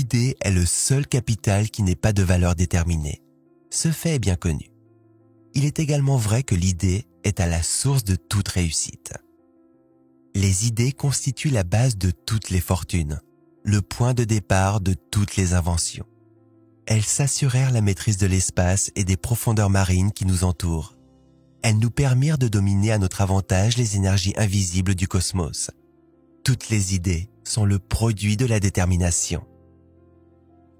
l'idée est le seul capital qui n'ait pas de valeur déterminée. Ce fait est bien connu. Il est également vrai que l'idée est à la source de toute réussite. Les idées constituent la base de toutes les fortunes, le point de départ de toutes les inventions. Elles s'assurèrent la maîtrise de l'espace et des profondeurs marines qui nous entourent. Elles nous permirent de dominer à notre avantage les énergies invisibles du cosmos. Toutes les idées sont le produit de la détermination.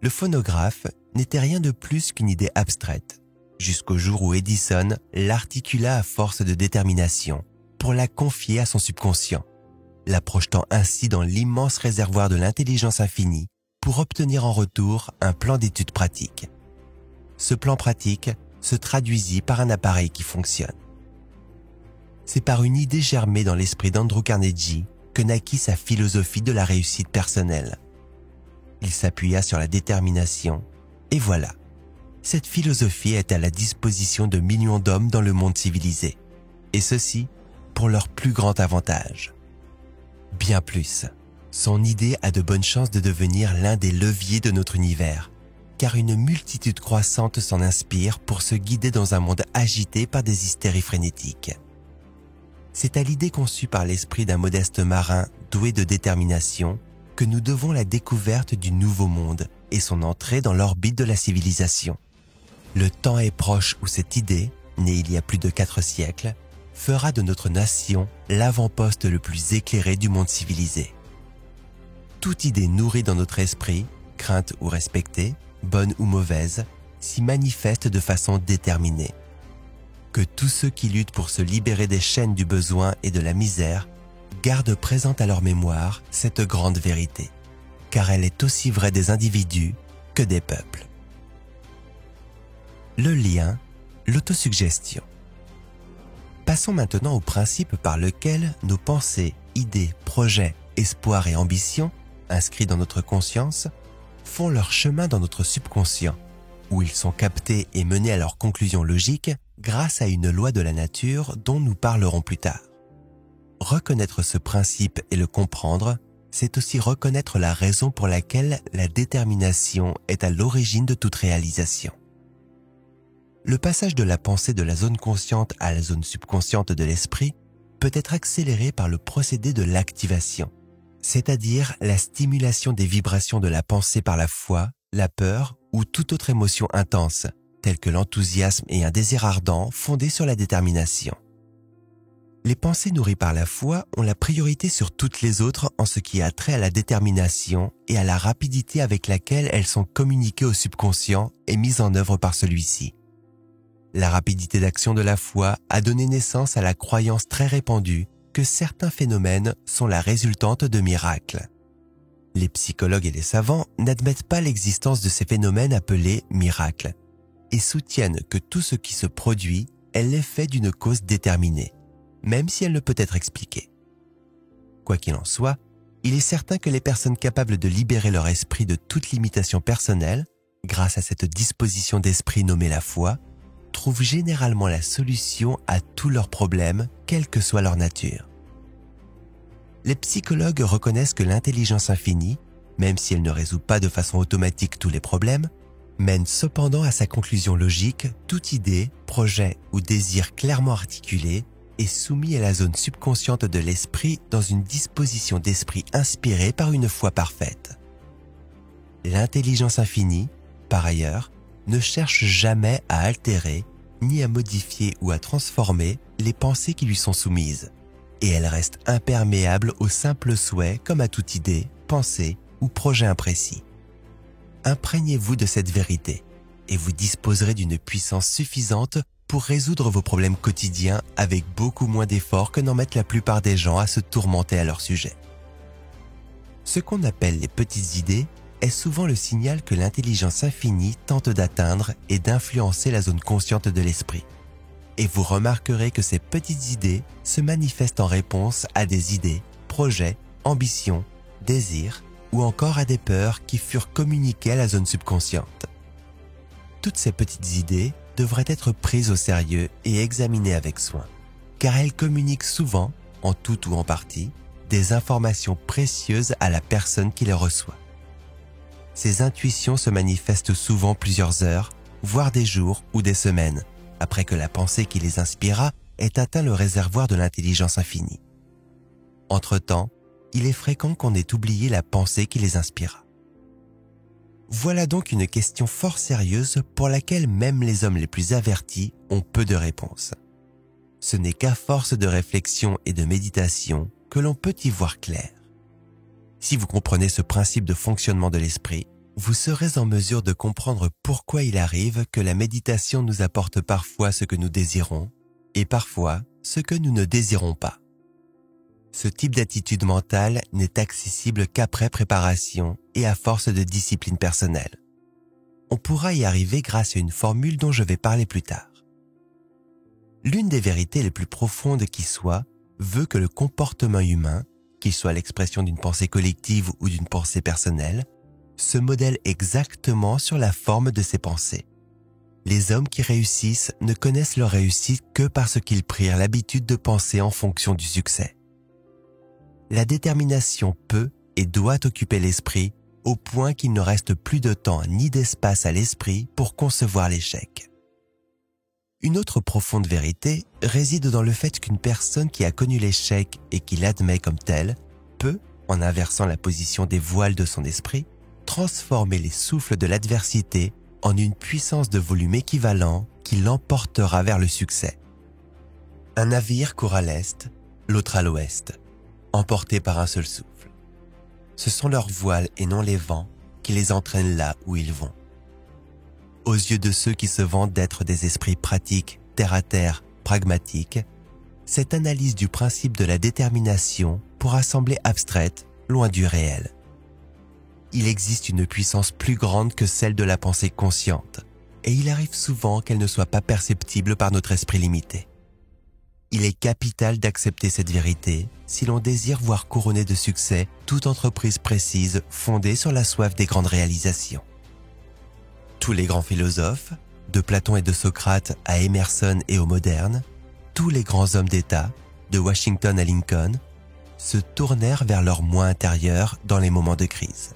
Le phonographe n'était rien de plus qu'une idée abstraite, jusqu'au jour où Edison l'articula à force de détermination pour la confier à son subconscient, la projetant ainsi dans l'immense réservoir de l'intelligence infinie pour obtenir en retour un plan d'étude pratique. Ce plan pratique se traduisit par un appareil qui fonctionne. C'est par une idée germée dans l'esprit d'Andrew Carnegie que naquit sa philosophie de la réussite personnelle. Il s'appuya sur la détermination, et voilà, cette philosophie est à la disposition de millions d'hommes dans le monde civilisé, et ceci pour leur plus grand avantage. Bien plus, son idée a de bonnes chances de devenir l'un des leviers de notre univers, car une multitude croissante s'en inspire pour se guider dans un monde agité par des hystéries frénétiques. C'est à l'idée conçue par l'esprit d'un modeste marin doué de détermination que nous devons la découverte du nouveau monde et son entrée dans l'orbite de la civilisation. Le temps est proche où cette idée, née il y a plus de 4 siècles, fera de notre nation l'avant-poste le plus éclairé du monde civilisé. Toute idée nourrie dans notre esprit, crainte ou respectée, bonne ou mauvaise, s'y manifeste de façon déterminée. Que tous ceux qui luttent pour se libérer des chaînes du besoin et de la misère gardent présente à leur mémoire cette grande vérité, car elle est aussi vraie des individus que des peuples. Le lien, l'autosuggestion. Passons maintenant au principe par lequel nos pensées, idées, projets, espoirs et ambitions, inscrits dans notre conscience, font leur chemin dans notre subconscient, où ils sont captés et menés à leur conclusion logique grâce à une loi de la nature dont nous parlerons plus tard. Reconnaître ce principe et le comprendre, c'est aussi reconnaître la raison pour laquelle la détermination est à l'origine de toute réalisation. Le passage de la pensée de la zone consciente à la zone subconsciente de l'esprit peut être accéléré par le procédé de l'activation, c'est-à-dire la stimulation des vibrations de la pensée par la foi, la peur ou toute autre émotion intense, telle que l'enthousiasme et un désir ardent fondé sur la détermination. Les pensées nourries par la foi ont la priorité sur toutes les autres en ce qui a trait à la détermination et à la rapidité avec laquelle elles sont communiquées au subconscient et mises en œuvre par celui-ci. La rapidité d'action de la foi a donné naissance à la croyance très répandue que certains phénomènes sont la résultante de miracles. Les psychologues et les savants n'admettent pas l'existence de ces phénomènes appelés miracles et soutiennent que tout ce qui se produit est l'effet d'une cause déterminée, même si elle ne peut être expliquée. Quoi qu'il en soit, il est certain que les personnes capables de libérer leur esprit de toute limitation personnelle, grâce à cette disposition d'esprit nommée la foi, trouvent généralement la solution à tous leurs problèmes, quelle que soit leur nature. Les psychologues reconnaissent que l'intelligence infinie, même si elle ne résout pas de façon automatique tous les problèmes, mène cependant à sa conclusion logique toute idée, projet ou désir clairement articulé est soumis à la zone subconsciente de l'esprit dans une disposition d'esprit inspirée par une foi parfaite. L'intelligence infinie, par ailleurs, ne cherche jamais à altérer, ni à modifier ou à transformer les pensées qui lui sont soumises, et elle reste imperméable aux simples souhaits comme à toute idée, pensée ou projet imprécis. Imprégnez-vous de cette vérité, et vous disposerez d'une puissance suffisante pour résoudre vos problèmes quotidiens avec beaucoup moins d'efforts que n'en mettent la plupart des gens à se tourmenter à leur sujet. Ce qu'on appelle les petites idées est souvent le signal que l'intelligence infinie tente d'atteindre et d'influencer la zone consciente de l'esprit. Et vous remarquerez que ces petites idées se manifestent en réponse à des idées, projets, ambitions, désirs ou encore à des peurs qui furent communiquées à la zone subconsciente. Toutes ces petites idées devraient être prises au sérieux et examinées avec soin, car elles communiquent souvent, en tout ou en partie, des informations précieuses à la personne qui les reçoit. Ces intuitions se manifestent souvent plusieurs heures, voire des jours ou des semaines, après que la pensée qui les inspira ait atteint le réservoir de l'intelligence infinie. Entre-temps, il est fréquent qu'on ait oublié la pensée qui les inspira. Voilà donc une question fort sérieuse pour laquelle même les hommes les plus avertis ont peu de réponses. Ce n'est qu'à force de réflexion et de méditation que l'on peut y voir clair. Si vous comprenez ce principe de fonctionnement de l'esprit, vous serez en mesure de comprendre pourquoi il arrive que la méditation nous apporte parfois ce que nous désirons et parfois ce que nous ne désirons pas. Ce type d'attitude mentale n'est accessible qu'après préparation et à force de discipline personnelle. On pourra y arriver grâce à une formule dont je vais parler plus tard. L'une des vérités les plus profondes qui soit veut que le comportement humain, qu'il soit l'expression d'une pensée collective ou d'une pensée personnelle, se modèle exactement sur la forme de ses pensées. Les hommes qui réussissent ne connaissent leur réussite que parce qu'ils prirent l'habitude de penser en fonction du succès. La détermination peut et doit occuper l'esprit au point qu'il ne reste plus de temps ni d'espace à l'esprit pour concevoir l'échec. Une autre profonde vérité réside dans le fait qu'une personne qui a connu l'échec et qui l'admet comme tel peut, en inversant la position des voiles de son esprit, transformer les souffles de l'adversité en une puissance de volume équivalent qui l'emportera vers le succès. Un navire court à l'est, l'autre à l'ouest, emportés par un seul souffle. Ce sont leurs voiles et non les vents qui les entraînent là où ils vont. Aux yeux de ceux qui se vantent d'être des esprits pratiques, terre-à-terre, pragmatiques, cette analyse du principe de la détermination pourra sembler abstraite, loin du réel. Il existe une puissance plus grande que celle de la pensée consciente, et il arrive souvent qu'elle ne soit pas perceptible par notre esprit limité. Il est capital d'accepter cette vérité si l'on désire voir couronner de succès toute entreprise précise fondée sur la soif des grandes réalisations. Tous les grands philosophes, de Platon et de Socrate à Emerson et aux modernes, tous les grands hommes d'État, de Washington à Lincoln, se tournèrent vers leur moi intérieur dans les moments de crise.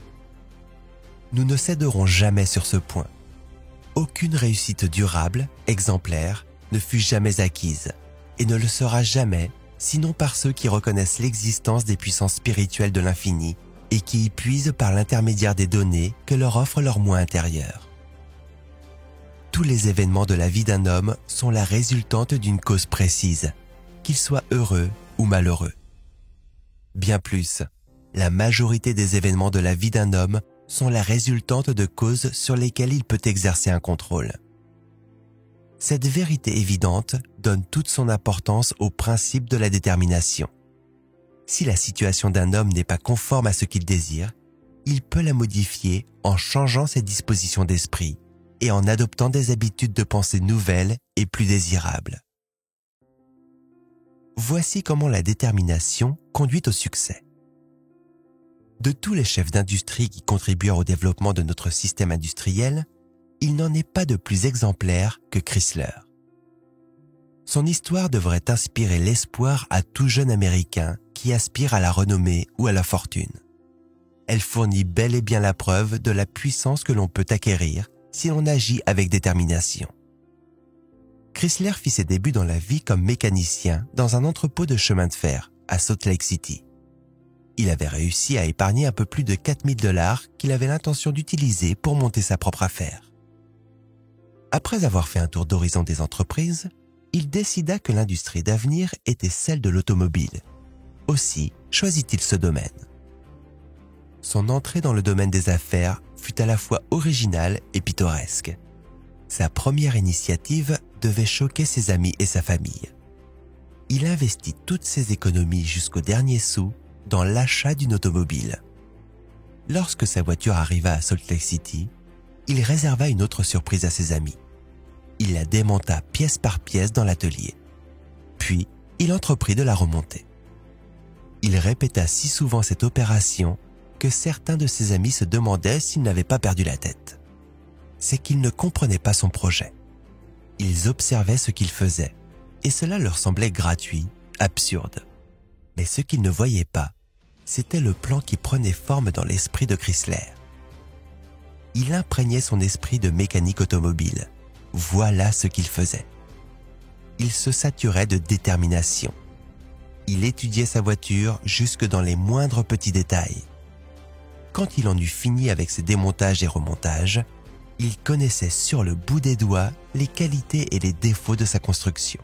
Nous ne céderons jamais sur ce point. Aucune réussite durable, exemplaire, ne fut jamais acquise et ne le sera jamais, sinon par ceux qui reconnaissent l'existence des puissances spirituelles de l'infini et qui y puisent par l'intermédiaire des données que leur offre leur moi intérieur. Tous les événements de la vie d'un homme sont la résultante d'une cause précise, qu'il soit heureux ou malheureux. Bien plus, la majorité des événements de la vie d'un homme sont la résultante de causes sur lesquelles il peut exercer un contrôle. Cette vérité évidente donne toute son importance au principe de la détermination. Si la situation d'un homme n'est pas conforme à ce qu'il désire, il peut la modifier en changeant ses dispositions d'esprit et en adoptant des habitudes de pensée nouvelles et plus désirables. Voici comment la détermination conduit au succès. De tous les chefs d'industrie qui contribuèrent au développement de notre système industriel, il n'en est pas de plus exemplaire que Chrysler. Son histoire devrait inspirer l'espoir à tout jeune Américain qui aspire à la renommée ou à la fortune. Elle fournit bel et bien la preuve de la puissance que l'on peut acquérir si l'on agit avec détermination. Chrysler fit ses débuts dans la vie comme mécanicien dans un entrepôt de chemin de fer à Salt Lake City. Il avait réussi à épargner un peu plus de 4 000 $ qu'il avait l'intention d'utiliser pour monter sa propre affaire. Après avoir fait un tour d'horizon des entreprises, il décida que l'industrie d'avenir était celle de l'automobile. Aussi choisit-il ce domaine. Son entrée dans le domaine des affaires fut à la fois originale et pittoresque. Sa première initiative devait choquer ses amis et sa famille. Il investit toutes ses économies jusqu'au dernier sou dans l'achat d'une automobile. Lorsque sa voiture arriva à Salt Lake City, il réserva une autre surprise à ses amis. Il la démonta pièce par pièce dans l'atelier. Puis, il entreprit de la remonter. Il répéta si souvent cette opération que certains de ses amis se demandaient s'il n'avait pas perdu la tête. C'est qu'ils ne comprenaient pas son projet. Ils observaient ce qu'il faisait, et cela leur semblait gratuit, absurde. Mais ce qu'ils ne voyaient pas, c'était le plan qui prenait forme dans l'esprit de Chrysler. Il imprégnait son esprit de mécanique automobile. Voilà ce qu'il faisait. Il se saturait de détermination. Il étudiait sa voiture jusque dans les moindres petits détails. Quand il en eut fini avec ses démontages et remontages, il connaissait sur le bout des doigts les qualités et les défauts de sa construction.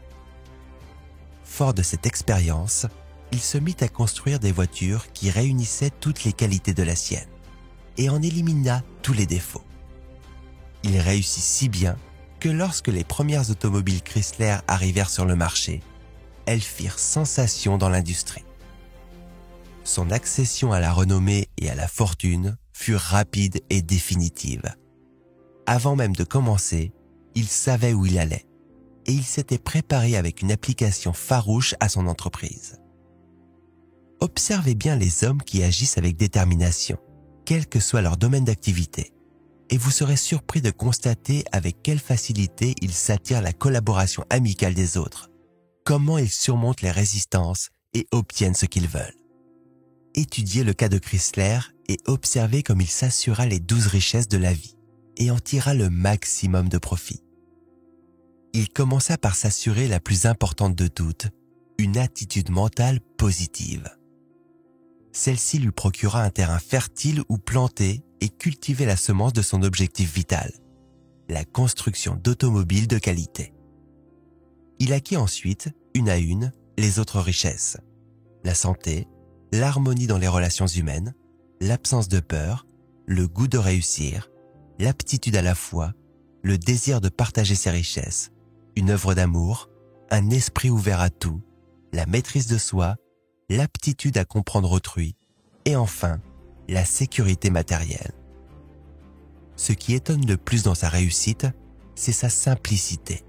Fort de cette expérience, il se mit à construire des voitures qui réunissaient toutes les qualités de la sienne et en élimina tous les défauts. Il réussit si bien que lorsque les premières automobiles Chrysler arrivèrent sur le marché, elles firent sensation dans l'industrie. Son accession à la renommée et à la fortune fut rapide et définitive. Avant même de commencer, il savait où il allait et il s'était préparé avec une application farouche à son entreprise. Observez bien les hommes qui agissent avec détermination, quel que soit leur domaine d'activité, et vous serez surpris de constater avec quelle facilité ils s'attirent la collaboration amicale des autres, comment ils surmontent les résistances et obtiennent ce qu'ils veulent. Étudiez le cas de Chrysler et observez comme il s'assura les 12 richesses de la vie et en tira le maximum de profit. Il commença par s'assurer la plus importante de toutes, une attitude mentale positive. Celle-ci lui procura un terrain fertile où planter et cultiver la semence de son objectif vital, la construction d'automobiles de qualité. Il acquit ensuite, une à une, les autres richesses, la santé, l'harmonie dans les relations humaines, l'absence de peur, le goût de réussir, l'aptitude à la foi, le désir de partager ses richesses, une œuvre d'amour, un esprit ouvert à tout, la maîtrise de soi, l'aptitude à comprendre autrui et enfin, la sécurité matérielle. Ce qui étonne le plus dans sa réussite, c'est sa simplicité.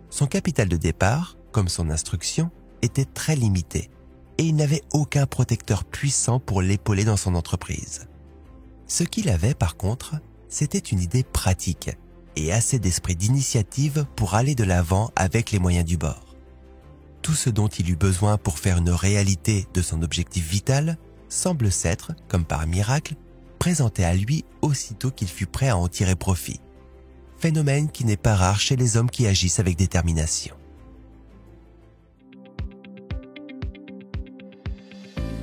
Son capital de départ, comme son instruction, était très limité et il n'avait aucun protecteur puissant pour l'épauler dans son entreprise. Ce qu'il avait par contre, c'était une idée pratique et assez d'esprit d'initiative pour aller de l'avant avec les moyens du bord. Tout ce dont il eut besoin pour faire une réalité de son objectif vital semble s'être, comme par miracle, présenté à lui aussitôt qu'il fut prêt à en tirer profit. Phénomène qui n'est pas rare chez les hommes qui agissent avec détermination.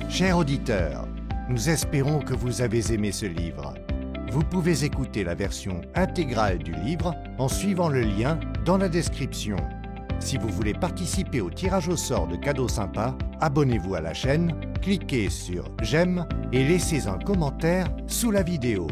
Chers auditeurs, nous espérons que vous avez aimé ce livre. Vous pouvez écouter la version intégrale du livre en suivant le lien dans la description. Si vous voulez participer au tirage au sort de cadeaux sympas, abonnez-vous à la chaîne, cliquez sur « J'aime » et laissez un commentaire sous la vidéo.